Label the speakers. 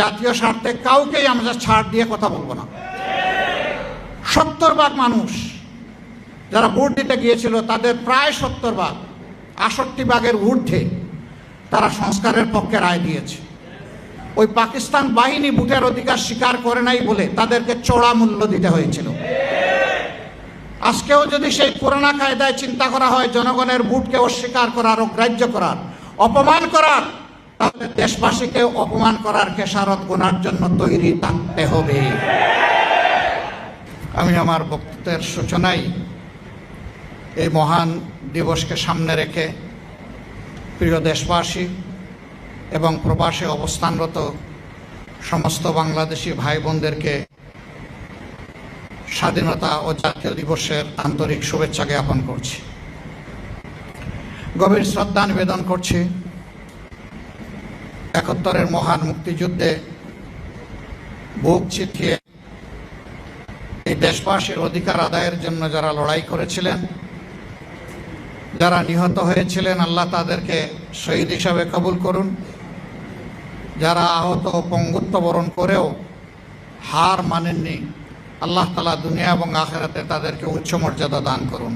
Speaker 1: জাতীয় স্বার্থে কাউকেই আমরা ছাড় দিয়ে কথা বলবো না। 70 ভাগ মানুষ যারা ভোট দিতে গিয়েছিল তাদের প্রায় 70 ভাগ, 68 ভাগের ঊর্ধ্বে তারা সংস্কারের পক্ষে রায় দিয়েছে। ওই পাকিস্তান বাহিনী ভোটের অধিকার স্বীকার করে নাই বলে তাদেরকে চড়া মূল্য দিতে হয়েছিল। আজকেও যদি সেই পুরানা কায়দায় চিন্তা করা হয় জনগণের ভোটকে অস্বীকার করার, অগ্রাহ্য করার, অপমান করার, তাহলে দেশবাসীকে অপমান করার খেসারত গোনার জন্য তৈরি থাকতে হবে। আমি আমার বক্তব্যের সূচনায় এই মহান দিবসকে সামনে রেখে প্রিয় দেশবাসী এবং প্রবাসে অবস্থানরত সমস্ত বাংলাদেশি ভাই বোনদেরকে স্বাধীনতা ও জাতীয় দিবসের আন্তরিক শুভেচ্ছা জ্ঞাপন করছি। গভীর শ্রদ্ধা নিবেদন করছি 71-এর মহান মুক্তিযুদ্ধে বুক চিতিয়ে এই দেশবাসীর অধিকার আদায়ের জন্য যারা লড়াই করেছিলেন, যারা নিহত হয়েছিলেন, আল্লাহ তাদেরকে শহীদ হিসাবে কবুল করুন। যারা আহত পঙ্গুত্ব বরণ করেও হার মানেননি, আল্লাহ তাআলা দুনিয়া এবং আখিরাতে তাদেরকে উচ্চ মর্যাদা দান করুন।